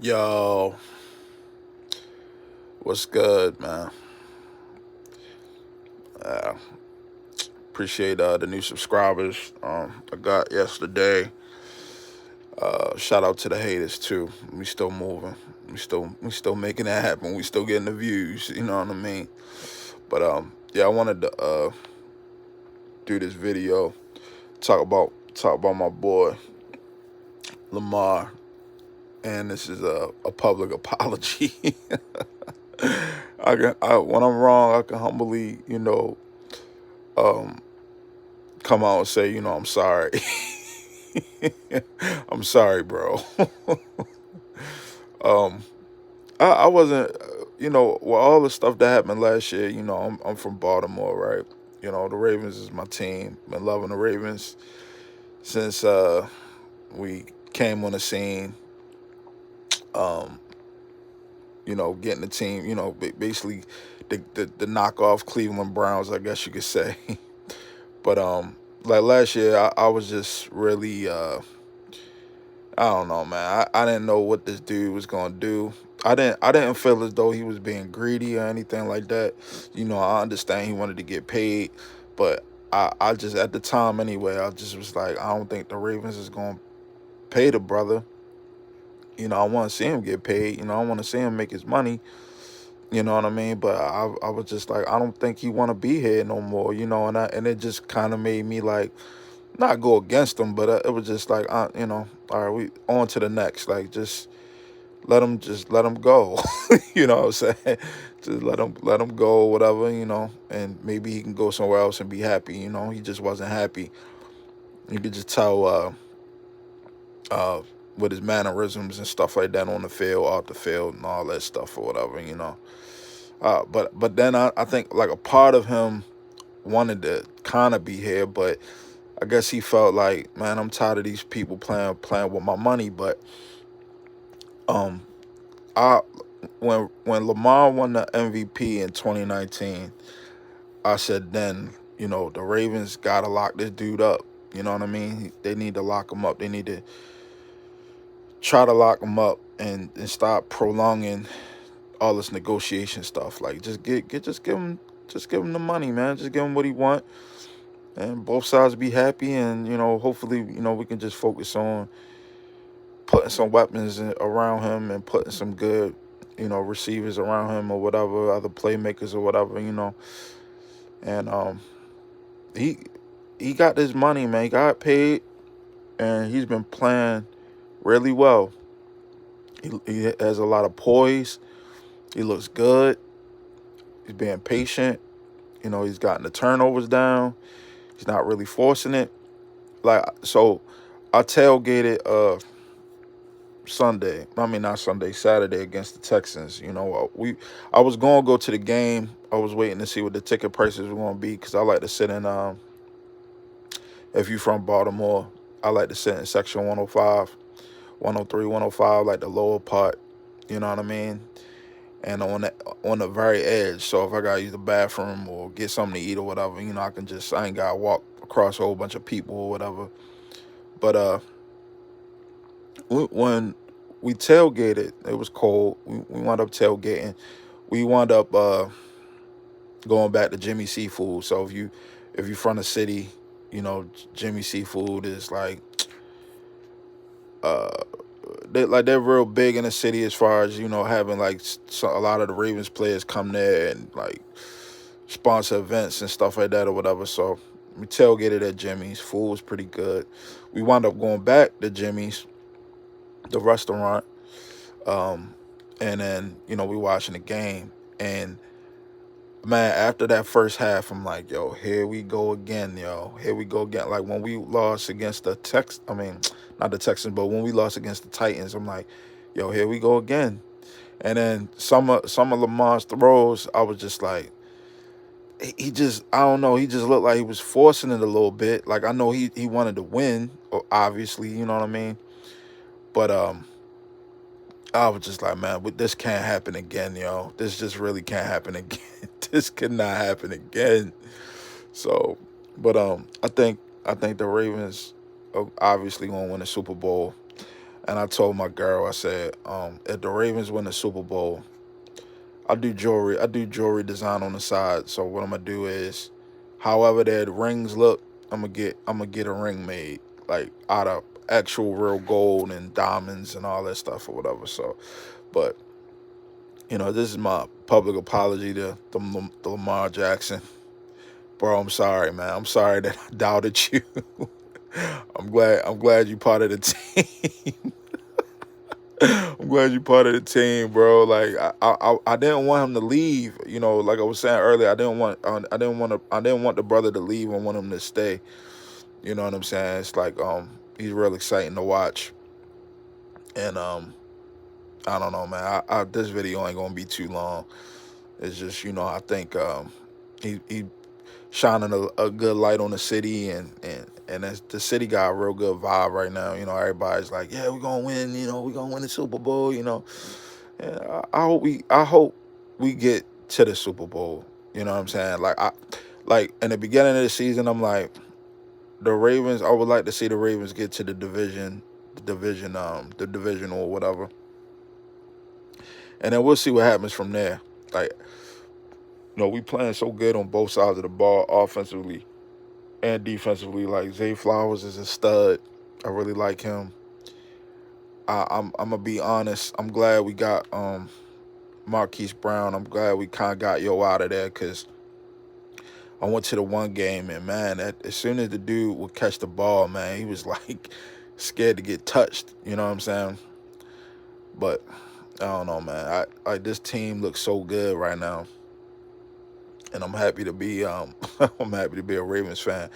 Yo, what's good, man? Uh, Appreciate the new subscribers I got yesterday. Shout out to the haters too. We still moving. We still making that happen. We still getting the views. You know what I mean? But yeah, I wanted to do this video, talk about my boy Lamar, and this is a public apology. When I'm wrong, I can humbly, um, come out and say, I'm sorry. I'm sorry, bro. um, I wasn't, with all the stuff that happened last year. I'm from Baltimore, right? The Ravens is my team. Been loving the Ravens since we came on the scene. Um, getting the team, basically the knockoff Cleveland Browns, I guess you could say. But like last year, I was just really I don't know, man. I didn't know what this dude was gonna do. I didn't feel as though he was being greedy or anything like that. I understand he wanted to get paid, but I just at the time anyway, I just was like, I don't think the Ravens is gonna pay the brother. I want to see him get paid. I want to see him make his money. You know what I mean? But I was just like, I don't think he want to be here no more. And it just kind of made me like not go against him, but it was just like, all right, we on to the next. Like, just let him go. You know what I'm saying? Just let him go, whatever. And maybe he can go somewhere else and be happy. He just wasn't happy. You could just tell with his mannerisms and stuff like that on the field, off the field, and all that stuff or whatever. But then I think like a part of him wanted to kind of be here, but I guess he felt like, man, I'm tired of these people playing with my money. But um, I when Lamar won the MVP in 2019, I said then, the Ravens gotta lock this dude up. You know what I mean? They need to lock him up. They need to try to lock him up and stop prolonging all this negotiation stuff. Like just give him the money, man. Just give him what he want, and both sides be happy. And hopefully, we can just focus on putting some weapons around him and putting some good, receivers around him or whatever, other playmakers or whatever. And he he got this money, man. He got paid, and he's been playing really well. He has a lot of poise. He looks good. He's being patient. He's gotten the turnovers down. He's not really forcing it. Like, so I tailgated Sunday. I mean, not Sunday, Saturday against the Texans. I was gonna go to the game. I was waiting to see what the ticket prices were gonna be because I like to sit in. If you from Baltimore, I like to sit in section 105, 103, 105, like the lower part. You know what I mean? And on the very edge. So if I gotta use the bathroom or get something to eat or whatever, I ain't gotta walk across a whole bunch of people or whatever. But when we tailgated, it was cold. We wound up tailgating. We wound up going back to Jimmy Seafood. So if you from the city, Jimmy Seafood is like uh they're real big in the city as far as having like a lot of the Ravens players come there and like sponsor events and stuff like that or whatever. So we tailgated at Jimmy's. Food was pretty good. We wound up going back to Jimmy's, the restaurant, um, and then we watching the game. And man, after that first half, I'm like, yo, here we go again, yo, here we go again. Like when we lost against I mean, not the Texans, but when we lost against the Titans, I'm like, yo, here we go again. And then some of Lamar's throws, I was just like, he just, I don't know, he just looked like he was forcing it a little bit. Like I know he wanted to win, obviously, you know what I mean. But I was just like, man, this can't happen again, yo. This just really can't happen again. This could not happen again. So, but I think the Ravens are obviously gonna win the Super Bowl. and I told my girl, I said, if the Ravens win the Super Bowl, I do jewelry. I do jewelry design on the side. So what I'm gonna do is, however their rings look, I'm gonna get a ring made like out of actual real gold and diamonds and all that stuff or whatever. So, but this is my public apology to the Lamar Jackson, bro. I'm sorry, man. I'm sorry that I doubted you. I'm glad you part of the team. I'm glad you part of the team, bro. Like I didn't want him to leave. Like I was saying earlier, I didn't want the brother to leave. I want him to stay. You know what I'm saying? It's like he's real exciting to watch, and I don't know, man. This video ain't gonna be too long. It's just I think he shining a good light on the city, and the city got a real good vibe right now. Everybody's like, yeah, we're gonna win. We're gonna win the Super Bowl. And I hope we get to the Super Bowl. You know what I'm saying? Like in the beginning of the season, I'm like the Ravens. I would like to see the Ravens get to the division or whatever, and then we'll see what happens from there. Like we playing so good on both sides of the ball, offensively and defensively. Like Zay Flowers is a stud. I really like him. I'm gonna be honest. I'm glad we got Marquise Brown. I'm glad we kind of got Yo out of there because I went to the one game and man, as soon as the dude would catch the ball, man, he was like scared to get touched. You know what I'm saying? But I don't know, man. This team looks so good right now, and I'm happy to be I'm happy to be a Ravens fan.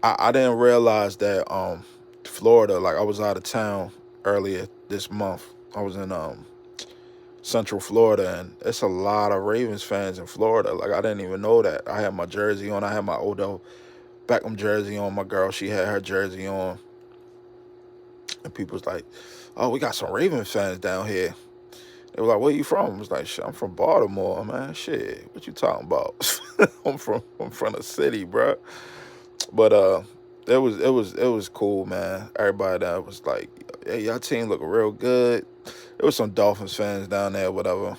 I didn't realize that Florida, like I was out of town earlier this month. I was in Central Florida, and it's a lot of Ravens fans in Florida. Like I didn't even know that. I had my jersey on. I had my Odell Beckham jersey on. My girl, she had her jersey on, and people was like, "Oh, we got some Ravens fans down here." They were like, "Where you from?" I was like, "Shit, I'm from Baltimore, man. Shit, what you talking about?" I'm from the city, bro. But it was cool, man. Everybody that was like, "Hey, y'all team look real good." There was some Dolphins fans down there, whatever.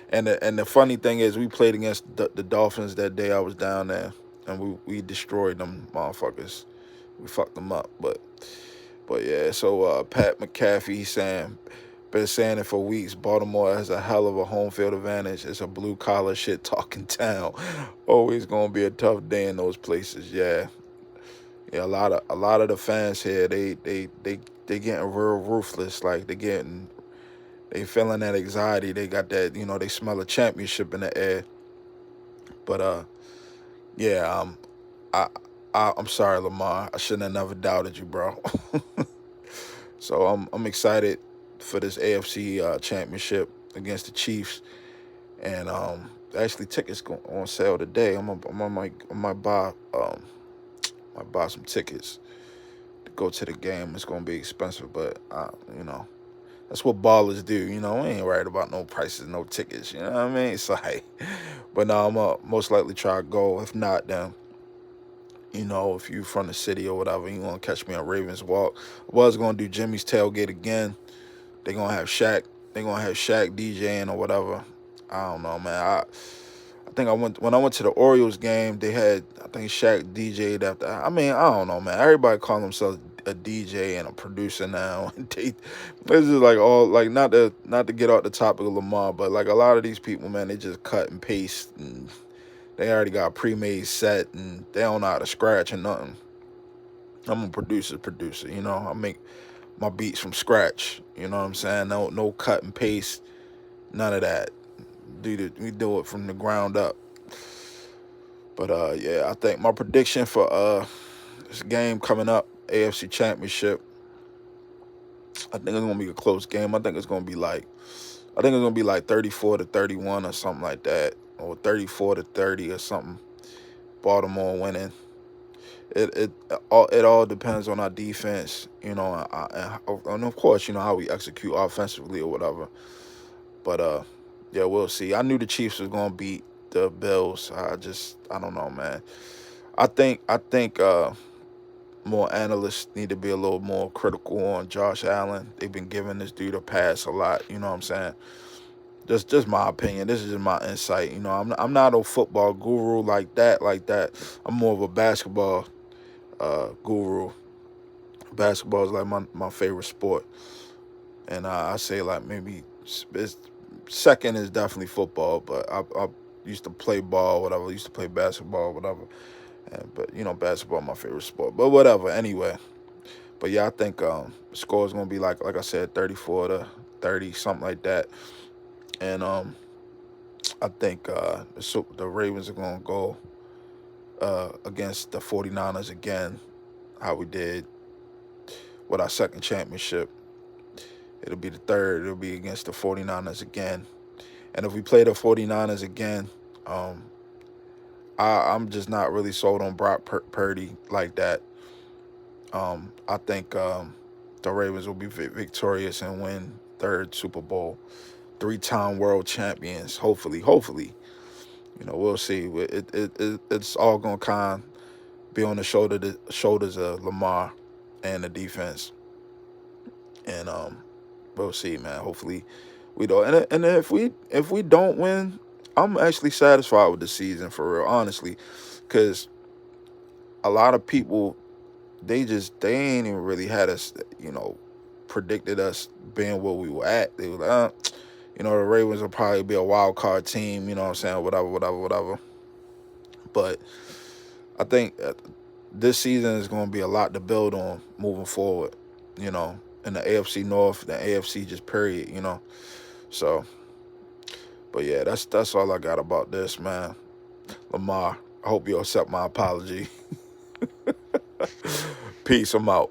And the funny thing is, we played against the Dolphins that day I was down there, and we destroyed them motherfuckers. We fucked them up, but yeah. So Pat McAfee saying, been saying it for weeks. Baltimore has a hell of a home field advantage. It's a blue collar shit talking town. Always gonna be a tough day in those places. Yeah, yeah. A lot of the fans here, they getting real ruthless. Like they feeling that anxiety. They got that, they smell a championship in the air. But yeah, I, I'm sorry, Lamar. I shouldn't have never doubted you, bro. So I'm excited for this AFC championship against the Chiefs, and actually tickets go on sale today. I might buy some tickets to go to the game. It's gonna be expensive, but you know. That's what ballers do, We ain't worried about no prices, no tickets, you know what I mean? It's like, but no, I'm gonna most likely try to go. If not, then, if you from the city or whatever, you gonna catch me on Ravens Walk. I was gonna do Jimmy's Tailgate again. They gonna have Shaq. They gonna have Shaq DJing or whatever. I don't know, man. I think when I went to the Orioles game. They had, I think, Shaq DJ'd after. I mean, I don't know, man. Everybody call themselves a DJ and a producer now. And this is like all like not to get off the topic of Lamar, but like a lot of these people, man, they just cut and paste, and they already got a pre-made set, and they don't know how to scratch or nothing. I'm a producer. I make my beats from scratch. You know what I'm saying? No cut and paste, none of that. We do it from the ground up. But yeah, I think my prediction for this game coming up, AFC Championship, I think it's gonna be a close game. I think it's gonna be like 34-31 or something like that, or 34-30 or something. Baltimore winning. It all depends on our defense, and of course, how we execute offensively or whatever. But yeah, we'll see. I knew the Chiefs was gonna beat the Bills. I don't know, man. I think more analysts need to be a little more critical on Josh Allen. They've been giving this dude a pass a lot. You know what I'm saying? Just my opinion. This is just my insight. I'm not a football guru like that. I'm more of a basketball guru. Basketball is like my favorite sport, and I say like maybe it's, second is definitely football. But I used to play ball, whatever. I used to play basketball, whatever. But basketball my favorite sport. But whatever. Anyway. But yeah, I think the score is gonna be like I said, 34-30, something like that. And I think the Ravens are gonna go against the 49ers again, how we did with our second championship. It'll be the third. It'll be against the 49ers again. And if we play the 49ers again, um, I'm just not really sold on Brock Purdy like that. I think the Ravens will be victorious and win third Super Bowl. 3-time world champions, hopefully. We'll see. It's all gonna kind of be on the shoulders of Lamar and the defense, and we'll see, man. Hopefully, we don't. And if we don't win, I'm actually satisfied with the season for real, honestly, because a lot of people they ain't even really had us, predicted us being where we were at. They were like, the Ravens will probably be a wild card team. You know what I'm saying? Whatever. But I think this season is going to be a lot to build on moving forward, in the AFC North, the AFC just period, So, but yeah, that's all I got about this, man. Lamar, I hope you accept my apology. Peace, I'm out.